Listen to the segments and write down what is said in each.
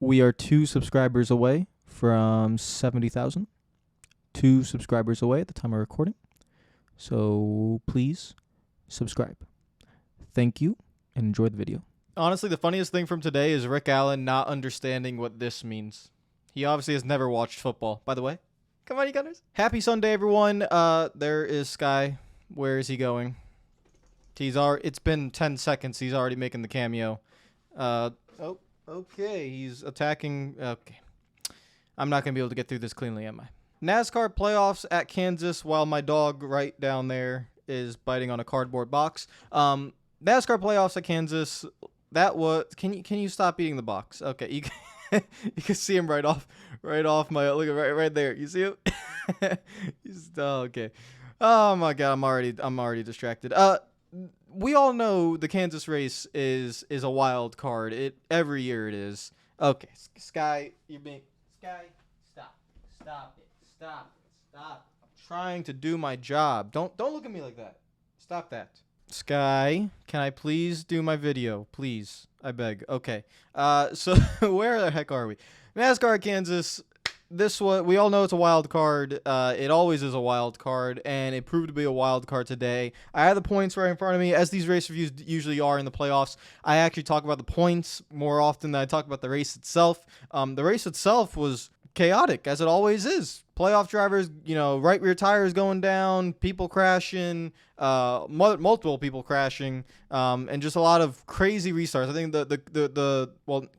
We are 2 subscribers away from 70,000. 2 subscribers away at the time of recording. So please subscribe. Thank you and enjoy the video. Honestly, the funniest thing from today is Rick Allen not understanding what this means. He obviously has never watched football. By the way, come on, you Gunners. Happy Sunday, everyone. There is Sky. Where is he going? It's been 10 seconds. He's already making the cameo. Okay. He's attacking. Okay. I'm not going to be able to get through this cleanly, am I? NASCAR playoffs at Kansas while my dog right down there is biting on a cardboard box. NASCAR playoffs at Kansas. That was. Can you stop eating the box? Okay. You can see him right off my look right there. You see him? Okay. Oh my God, I'm already distracted. We all know the Kansas race is a wild card. Every year it is. Okay, Sky, Sky, stop it. I'm trying to do my job. Don't look at me like that. Stop that. Sky, can I please do my video? Please, I beg. Okay. So where the heck are we? NASCAR Kansas. This one, we all know it's a wild card. It always is a wild card, and it proved to be a wild card today. I have the points right in front of me, as these race reviews usually are in the playoffs. I actually talk about the points more often than I talk about the race itself. The race itself was chaotic, as it always is. Playoff drivers, right rear tires going down, people crashing, multiple people crashing, and just a lot of crazy restarts. I think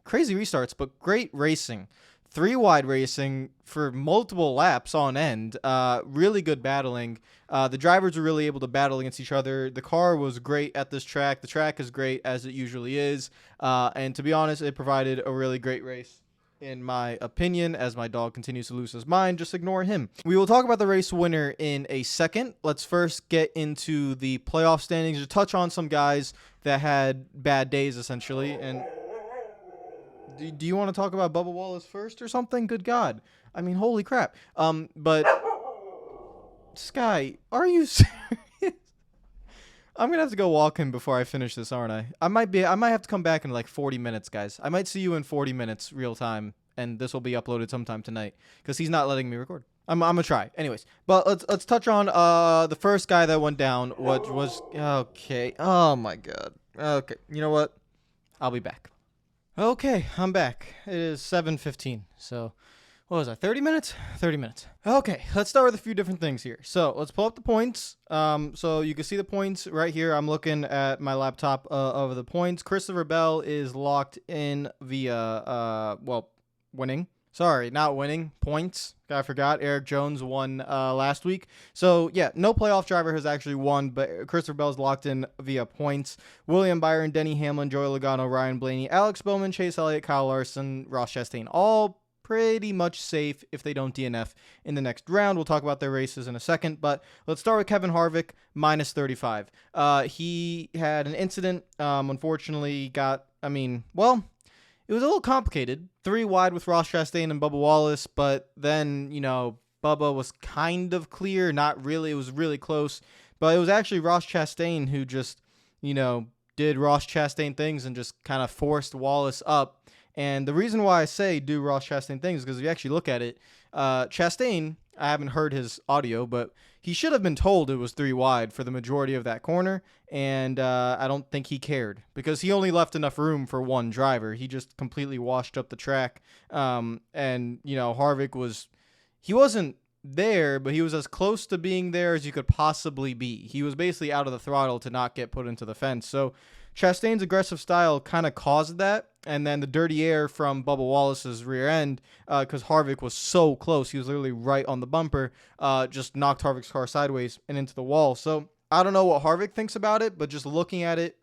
crazy restarts, but great racing. 3-wide racing for multiple laps on end. Really good battling. The drivers were really able to battle against each other. The car was great at this track. The track is great, as it usually is. And to be honest, it provided a really great race, in my opinion. As my dog continues to lose his mind, just ignore him. We will talk about the race winner in a second. Let's first get into the playoff standings to touch on some guys that had bad days, essentially. And do you want to talk about Bubba Wallace first or something? Good God. I mean, holy crap. But Sky, are you serious? I'm going to have to go walk him before I finish this, aren't I? I might have to come back in like 40 minutes, guys. I might see you in 40 minutes real time, and this will be uploaded sometime tonight because he's not letting me record. I'm going to try. Anyways, but let's touch on the first guy that went down, which was okay. Oh my God. Okay. You know what? I'll be back. Okay, I'm back. It is 7:15, so what was that, 30 minutes? 30 minutes. Okay, let's start with a few different things here. So let's pull up the points. So you can see the points right here. I'm looking at my laptop of the points. Christopher Bell is locked in via, winning. Sorry, not winning. Points. I forgot. Eric Jones won last week. So, yeah, no playoff driver has actually won, but Christopher Bell's locked in via points. William Byron, Denny Hamlin, Joey Logano, Ryan Blaney, Alex Bowman, Chase Elliott, Kyle Larson, Ross Chastain. All pretty much safe if they don't DNF in the next round. We'll talk about their races in a second, but let's start with Kevin Harvick, minus 35. He had an incident, unfortunately it was a little complicated. 3 wide with Ross Chastain and Bubba Wallace, but then, Bubba was kind of clear. Not really. It was really close. But it was actually Ross Chastain who just, did Ross Chastain things and just kind of forced Wallace up. And the reason why I say do Ross Chastain things is because if you actually look at it, Chastain, I haven't heard his audio, but he should have been told it was 3 wide for the majority of that corner, and I don't think he cared because he only left enough room for one driver. He just completely washed up the track, and Harvick he wasn't there, but he was as close to being there as you could possibly be. He was basically out of the throttle to not get put into the fence. So Chastain's aggressive style kind of caused that, and then the dirty air from Bubba Wallace's rear end, because Harvick was so close, he was literally right on the bumper, just knocked Harvick's car sideways and into the wall. So I don't know what Harvick thinks about it, but just looking at it,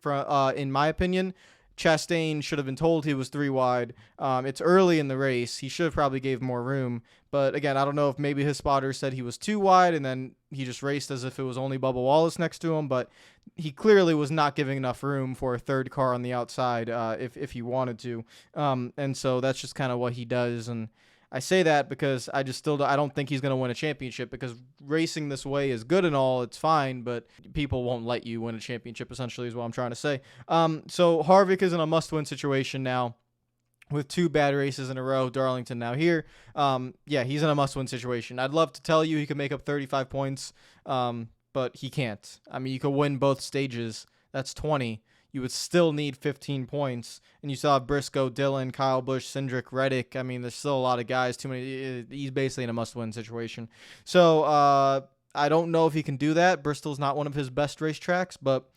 in my opinion, Chastain should have been told he was 3 wide. It's early in the race. He should have probably gave more room. But again, I don't know if maybe his spotter said he was 2 wide and then he just raced as if it was only Bubba Wallace next to him. But he clearly was not giving enough room for a third car on the outside if he wanted to. And so that's just kind of what he does. And I say that because I don't think he's going to win a championship, because racing this way is good and all, it's fine, but people won't let you win a championship, essentially, is what I'm trying to say. So Harvick is in a must-win situation now. with 2 bad races in a row. Darlington now here. Yeah, he's in a must-win situation. I'd love to tell you he could make up 35 points, but he can't. I mean, you could win both stages. That's 20. You would still need 15 points. And you still have Briscoe, Dillon, Kyle Busch, Cindric, Reddick. I mean, there's still a lot of guys. Too many. He's basically in a must-win situation. So I don't know if he can do that. Bristol's not one of his best racetracks, but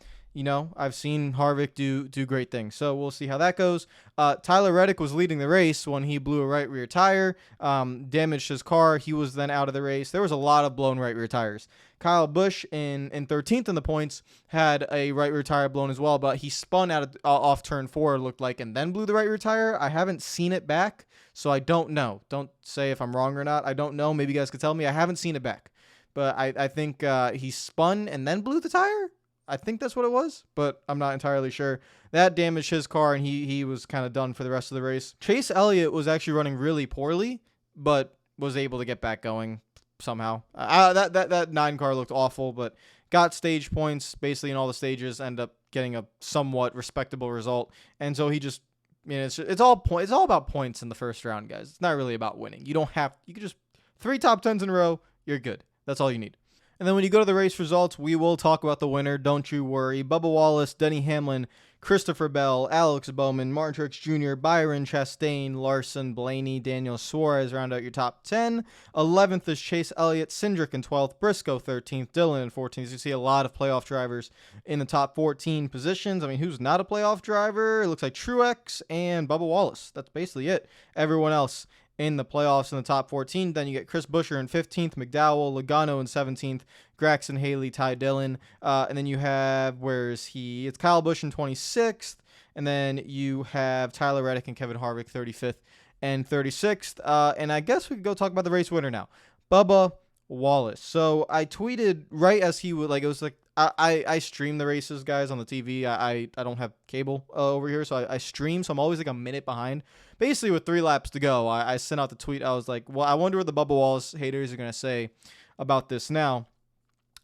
I've seen Harvick do great things. So we'll see how that goes. Tyler Reddick was leading the race when he blew a right rear tire, damaged his car. He was then out of the race. There was a lot of blown right rear tires. Kyle Busch in 13th in the points had a right rear tire blown as well, but he spun off turn 4, it looked like, and then blew the right rear tire. I haven't seen it back, so I don't know. Don't say if I'm wrong or not. I don't know. Maybe you guys could tell me. I haven't seen it back. But I think he spun and then blew the tire. I think that's what it was, but I'm not entirely sure. That damaged his car, and he was kind of done for the rest of the race. Chase Elliott was actually running really poorly, but was able to get back going somehow. That 9 car looked awful, but got stage points basically in all the stages. Ended up getting a somewhat respectable result, and so he just, it's all about points in the first round, guys. It's not really about winning. You could just 3 top 10s in a row. You're good. That's all you need. And then when you go to the race results, we will talk about the winner. Don't you worry. Bubba Wallace, Denny Hamlin, Christopher Bell, Alex Bowman, Martin Truex Jr., Byron Chastain, Larson, Blaney, Daniel Suarez round out your top 10. 11th is Chase Elliott, Cindric in 12th, Briscoe 13th, Dillon in 14th. You see a lot of playoff drivers in the top 14 positions. I mean, who's not a playoff driver? It looks like Truex and Bubba Wallace. That's basically it. Everyone else in the playoffs in the top 14. Then you get Chris Buescher in 15th, McDowell, Logano in 17th, Graxton, Haley, Ty Dillon. And then you have, where is he? It's Kyle Busch in 26th. And then you have Tyler Reddick and Kevin Harvick 35th and 36th. And I guess we could go talk about the race winner now. Bubba Wallace. So I tweeted right as he would, like, it was like, I stream the races, guys, on the TV. I don't have cable over here, so I stream, so I'm always like a minute behind. Basically, with 3 laps to go, I sent out the tweet. I was like, well, I wonder what the Bubba Wallace haters are going to say about this now.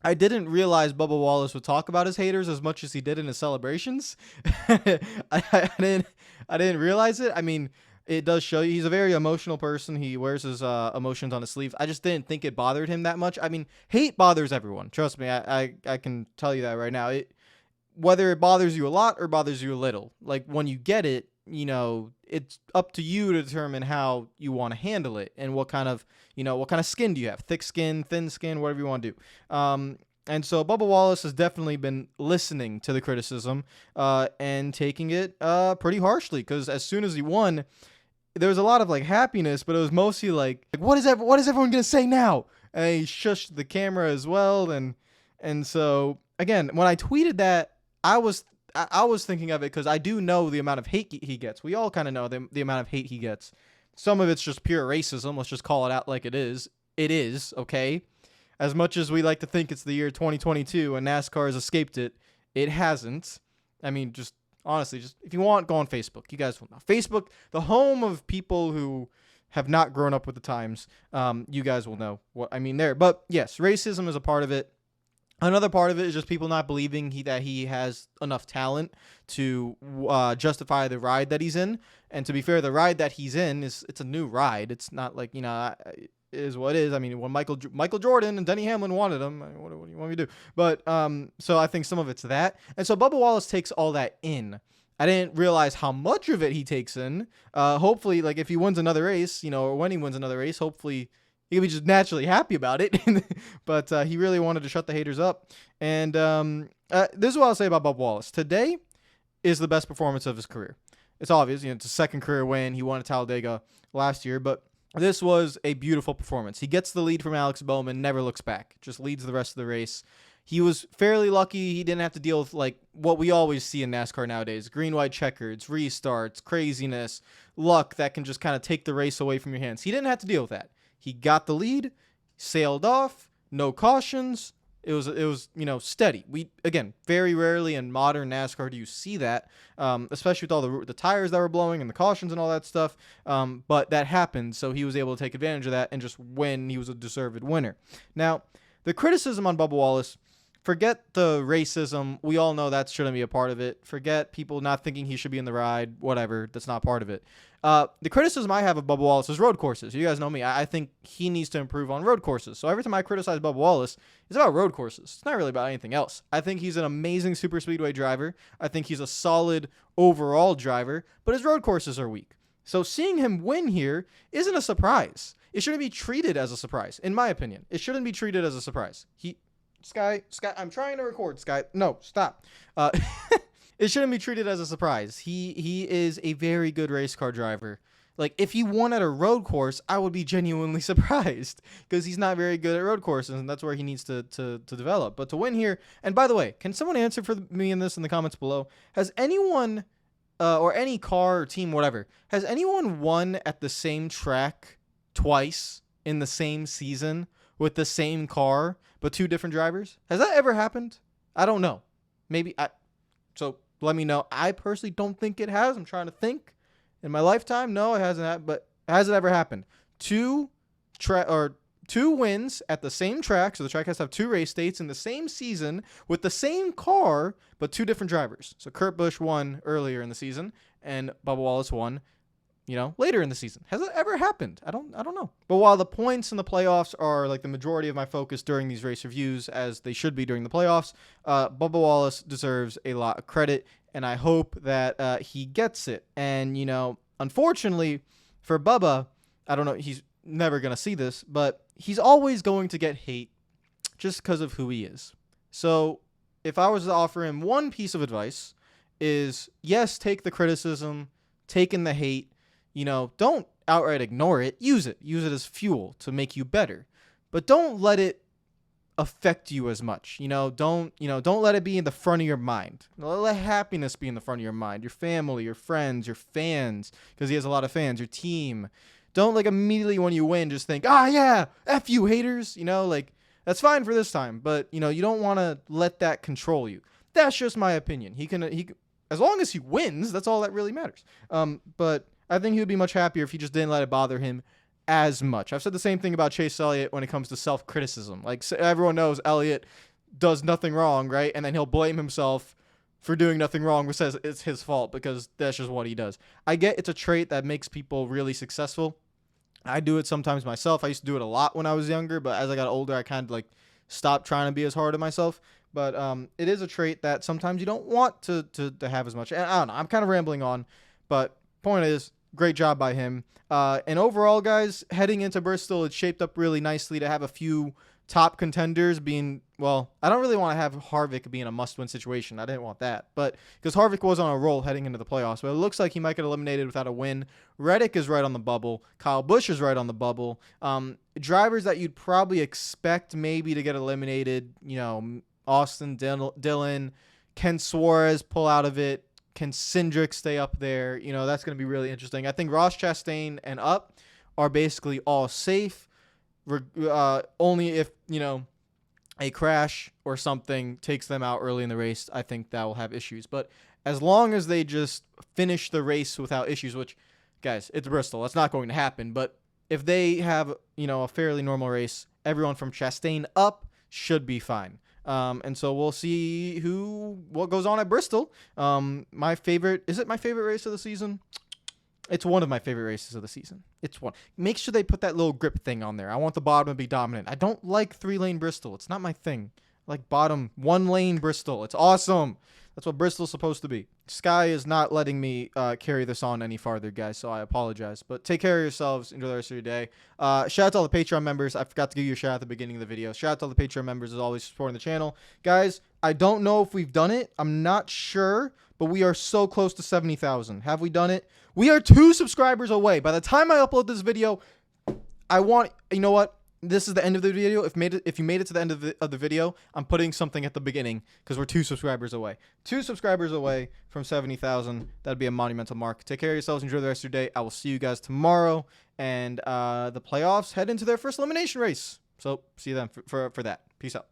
I didn't realize Bubba Wallace would talk about his haters as much as he did in his celebrations. I didn't realize it. I mean, it does show you he's a very emotional person. He wears his emotions on his sleeve. I just didn't think it bothered him that much. I mean, hate bothers everyone. Trust me. I can tell you that right now. Whether it bothers you a lot or bothers you a little, like when you get it, it's up to you to determine how you want to handle it and what kind of skin do you have? Thick skin, thin skin, whatever you want to do. And so Bubba Wallace has definitely been listening to the criticism and taking it pretty harshly, because as soon as he won, there was a lot of like happiness, but it was mostly like what is everyone gonna say now? And he shushed the camera as well, and so again, when I tweeted that, I was thinking of it because I do know the amount of hate he gets. We all kind of know the amount of hate he gets. Some of it's just pure racism. Let's just call it out like it is. It is, okay? As much as we like to think it's the year 2022 and NASCAR has escaped it, it hasn't. I mean, just honestly, just if you want, go on Facebook. You guys will know. Facebook, the home of people who have not grown up with the times. You guys will know what I mean there. But yes, racism is a part of it. Another part of it is just people not believing that he has enough talent to justify the ride that he's in. And to be fair, the ride that he's in it's a new ride. It's not like, it is what it is. I mean, when Michael Jordan and Denny Hamlin wanted him, what do you want me to do? But so I think some of it's that. And so Bubba Wallace takes all that in. I didn't realize how much of it he takes in. Hopefully, like if he wins another race, or when he wins another race, hopefully he can be just naturally happy about it. But he really wanted to shut the haters up. And this is what I'll say about Bubba Wallace. Today is the best performance of his career. It's obvious. It's a second career win. He won at Talladega last year. But this was a beautiful performance. He gets the lead from Alex Bowman, never looks back. Just leads the rest of the race. He was fairly lucky. He didn't have to deal with like what we always see in NASCAR nowadays. Green, white checkers, restarts, craziness, luck that can just kind of take the race away from your hands. He didn't have to deal with that. He got the lead, sailed off, no cautions. It was steady. We, again, very rarely in modern NASCAR do you see that, especially with all the tires that were blowing and the cautions and all that stuff. But that happened, so he was able to take advantage of that and just win. He was a deserved winner. Now, the criticism on Bubba Wallace, forget the racism. We all know that shouldn't be a part of it. Forget people not thinking he should be in the ride. Whatever. That's not part of it. The criticism I have of Bubba Wallace is road courses. You guys know me. I think he needs to improve on road courses. So every time I criticize Bubba Wallace, it's about road courses. It's not really about anything else. I think he's an amazing super speedway driver. I think he's a solid overall driver, but his road courses are weak. So seeing him win here isn't a surprise. It shouldn't be treated as a surprise, in my opinion. It shouldn't be treated as a surprise. Sky, I'm trying to record, Sky. No, stop. It shouldn't be treated as a surprise. He is a very good race car driver. Like, if he won at a road course, I would be genuinely surprised because he's not very good at road courses, and that's where he needs to develop. But to win here, and by the way, can someone answer for me in this in the comments below? Has anyone, or any car or team, whatever, has anyone won at the same track twice in the same season with the same car but two different drivers? Has that ever happened? I don't know. Maybe so let me know. I personally don't think it has. I'm trying to think. In my lifetime, no, it hasn't. But has it ever happened? Two wins at the same track. So the track has to have two race dates in the same season with the same car, but two different drivers. So Kurt Busch won earlier in the season, and Bubba Wallace won, later in the season. Has it ever happened? I don't know. But while the points in the playoffs are like the majority of my focus during these race reviews, as they should be during the playoffs, Bubba Wallace deserves a lot of credit, and I hope that he gets it. And, unfortunately for Bubba, I don't know, he's never going to see this, but he's always going to get hate just because of who he is. So if I was to offer him one piece of advice is, yes, take the criticism, take in the hate, don't outright ignore it. Use it as fuel to make you better, but don't let it affect you as much. Don't let it be in the front of your mind. Let happiness be in the front of your mind. Your family, your friends, your fans, because he has a lot of fans, your team. Don't immediately when you win just think, yeah, F you haters, that's fine for this time, but you don't want to let that control you. That's just my opinion. He can as long as he wins, that's all that really matters. But I think he would be much happier if he just didn't let it bother him as much. I've said the same thing about Chase Elliott when it comes to self-criticism. Everyone knows Elliott does nothing wrong, right? And then he'll blame himself for doing nothing wrong, which says it's his fault because that's just what he does. I get it's a trait that makes people really successful. I do it sometimes myself. I used to do it a lot when I was younger, but as I got older, I kind of stopped trying to be as hard on myself. But it is a trait that sometimes you don't want to have as much. And I don't know. I'm kind of rambling on, but point is, great job by him. And overall, guys, heading into Bristol, it's shaped up really nicely to have a few top contenders being, well, I don't really want to have Harvick being a must-win situation. I didn't want that. But because Harvick was on a roll heading into the playoffs, but it looks like he might get eliminated without a win. Reddick is right on the bubble. Kyle Busch is right on the bubble. Drivers that you'd probably expect maybe to get eliminated, Austin Dillon, Ken Suarez pull out of it. Can Cindric stay up there? That's going to be really interesting. I think Ross Chastain and up are basically all safe. Only if, a crash or something takes them out early in the race, I think that will have issues. But as long as they just finish the race without issues, which, guys, it's Bristol. That's not going to happen. But if they have, a fairly normal race, everyone from Chastain up should be fine. And so we'll see what goes on at Bristol. Is it my favorite race of the season? It's one of my favorite races of the season. It's one. Make sure they put that little grip thing on there. I want the bottom to be dominant. I don't like 3-lane Bristol. It's not my thing. I like bottom 1-lane Bristol. It's awesome. That's what Bristol's supposed to be. Sky is not letting me carry this on any farther, guys, so I apologize. But take care of yourselves. Enjoy the rest of your day. Shout out to all the Patreon members. I forgot to give you a shout out at the beginning of the video. Shout out to all the Patreon members as always supporting the channel. Guys, I don't know if we've done it. I'm not sure, but we are so close to 70,000. Have we done it? We are 2 subscribers away. By the time I upload this video, you know what? This is the end of the video. If you made it to the end of the video, I'm putting something at the beginning because we're 2 subscribers away. 2 subscribers away from 70,000. That'd be a monumental mark. Take care of yourselves. Enjoy the rest of your day. I will see you guys tomorrow. And the playoffs head into their first elimination race. So see you then for that. Peace out.